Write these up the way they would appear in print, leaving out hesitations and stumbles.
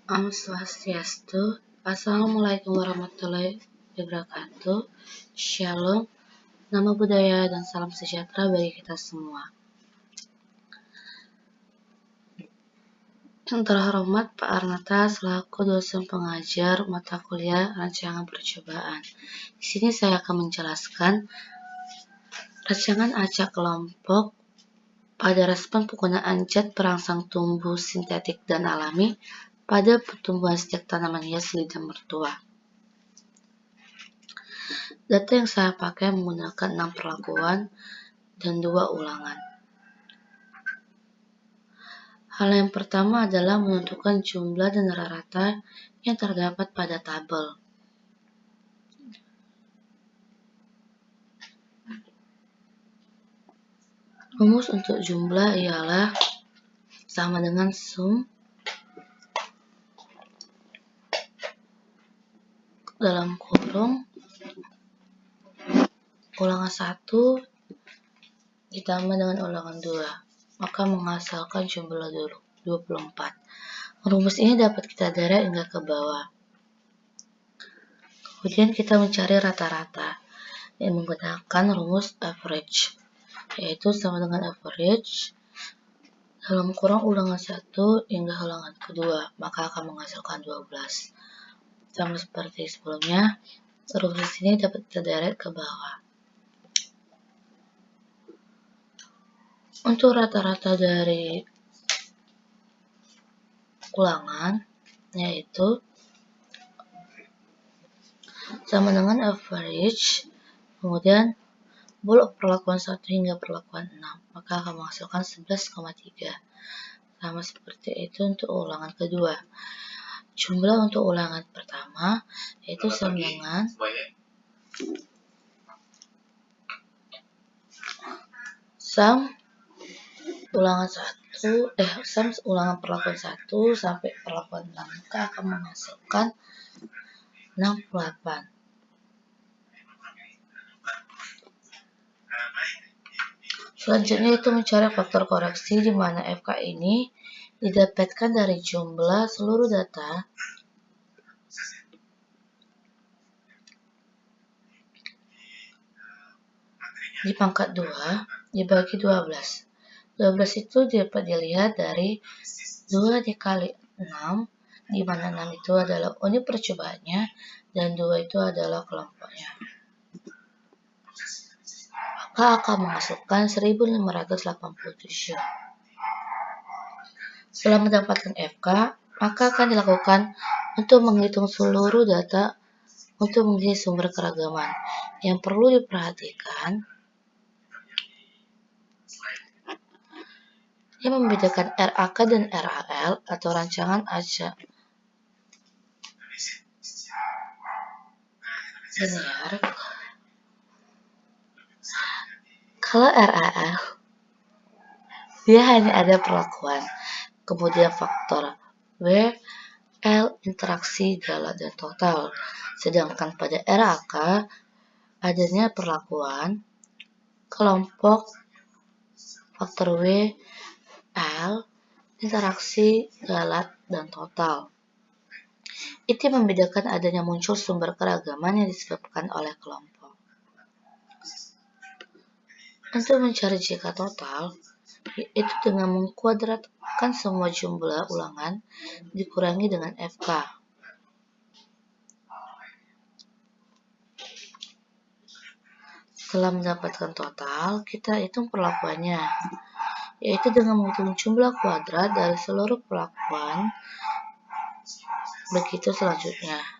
Om Swastiastu. Assalamualaikum warahmatullahi wabarakatuh. Shalom, nama budaya dan salam sejahtera bagi kita semua. Yang terhormat Pak Arnata selaku dosen pengajar mata kuliah rancangan percobaan. Di sini saya akan menjelaskan rancangan acak kelompok pada respon penggunaan zat perangsang tumbuh sintetik dan alami pada pertumbuhan sejak tanaman hias lidah mertua. Data yang saya pakai menggunakan 6 perlakuan dan 2 ulangan. Hal yang pertama adalah menentukan jumlah dan rata yang terdapat pada tabel. Rumus untuk jumlah ialah sama dengan sum dalam kurung ulangan 1 ditambah dengan ulangan 2, maka menghasilkan jumlah 24. Rumus ini dapat kita derek hingga ke bawah. Kemudian kita mencari rata-rata yang menggunakan rumus average, yaitu sama dengan average dalam kurang ulangan 1 hingga ulangan kedua, maka akan menghasilkan 12. Sama seperti sebelumnya, rumus ini dapat kita derek ke bawah. Untuk rata-rata dari ulangan, yaitu sama dengan average, kemudian blok perlakuan 1 hingga perlakuan 6, maka akan menghasilkan 11,3. Sama seperti itu untuk ulangan kedua. Jumlah untuk ulangan pertama yaitu sama dengan sum ulangan perlakuan 1 sampai perlakuan 6, maka akan menghasilkan 68. Selanjutnya itu mencari faktor koreksi di mana FK ini didapatkan dari jumlah seluruh data di pangkat 2 dibagi 12. 12 itu dapat dilihat dari 2 dikali 6, di mana 6 itu adalah unit percobaannya dan 2 itu adalah kelompoknya. Maka akan menghasilkan 1587. Setelah mendapatkan FK, maka akan dilakukan untuk menghitung seluruh data untuk mengisi sumber keragaman. Yang perlu diperhatikan, yang membedakan RAK dan RAL atau rancangan acak linear. Kalau RAL, dia hanya ada perlakuan, kemudian faktor W, L, interaksi, galak, dan total. Sedangkan pada RAK, adanya perlakuan, kelompok, faktor W, L, interaksi, galak, dan total. Itu membedakan adanya muncul sumber keragaman yang disebabkan oleh kelompok. Untuk mencari jika total, yaitu dengan mengkuadratkan semua jumlah ulangan dikurangi dengan FK. Setelah mendapatkan total, kita hitung perlakuannya, yaitu dengan menghitung jumlah kuadrat dari seluruh perlakuan. Begitu selanjutnya.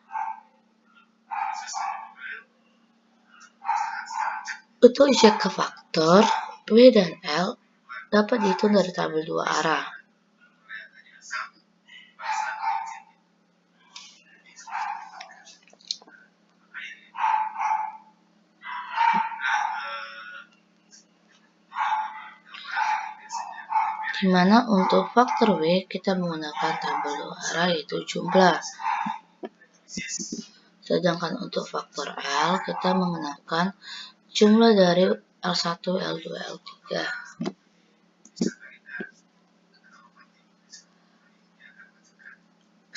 Untuk jika faktor W dan L dapat dihitung dari tabel 2 arah. Di mana untuk faktor W kita menggunakan tabel 2 arah yaitu jumlah. Sedangkan untuk faktor L kita menggunakan jumlah dari L1, L2, L3.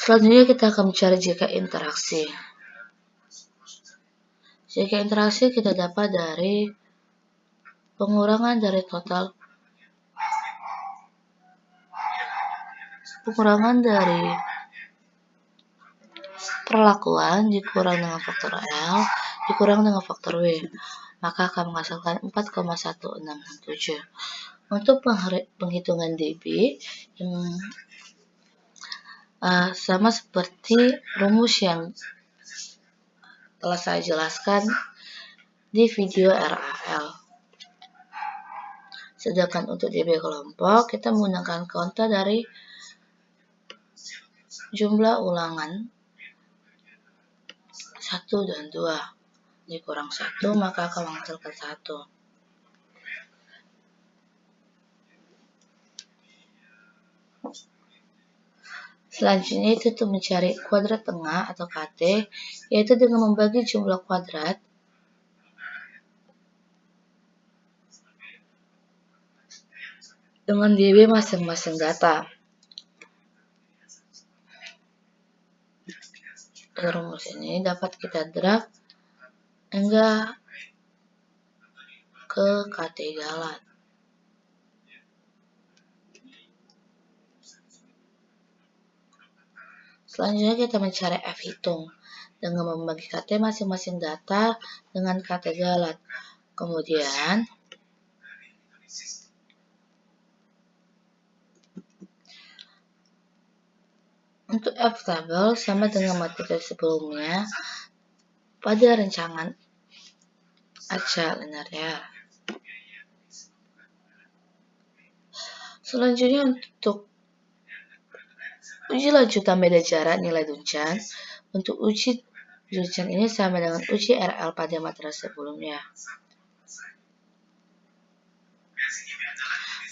Selanjutnya kita akan mencari jika interaksi. Jika interaksi kita dapat dari pengurangan dari perlakuan dikurang dengan faktor L dikurang dengan faktor W, maka akan menghasilkan 4,1667. Untuk penghitungan dB yang sama seperti rumus yang telah saya jelaskan di video RAL. Sedangkan untuk dB kelompok, kita menggunakan konta dari jumlah ulangan 1 dan 2. Dikurang 1, maka akan menghasilkan 1. Selanjutnya itu untuk mencari kuadrat tengah atau KT, yaitu dengan membagi jumlah kuadrat dengan dB masing-masing data. Rumus ini dapat kita drag hingga ke KT galat. Selanjutnya kita mencari F hitung dengan membagi KT masing-masing data dengan KT galat. Kemudian untuk F tabel sama dengan materi sebelumnya pada rancangan acak linear. Selanjutnya untuk uji lanjutan beda jarak nilai Duncan. Untuk uji Duncan ini sama dengan uji RL pada materi sebelumnya.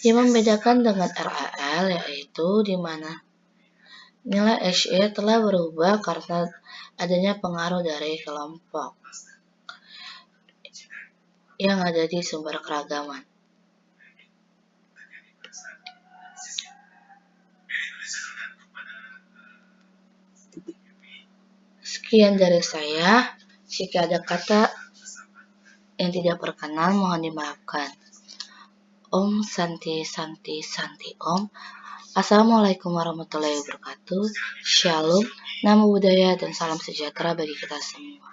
Yang membedakan dengan RAL yaitu di mana nilai HE telah berubah karena adanya pengaruh dari kelompok yang ada di sumber keragaman. Sekian dari saya. Jika ada kata yang tidak berkenan, mohon dimaafkan. Om Santi Santi Santi Om. Assalamualaikum warahmatullahi wabarakatuh. Shalom, namo buddhaya, dan salam sejahtera bagi kita semua.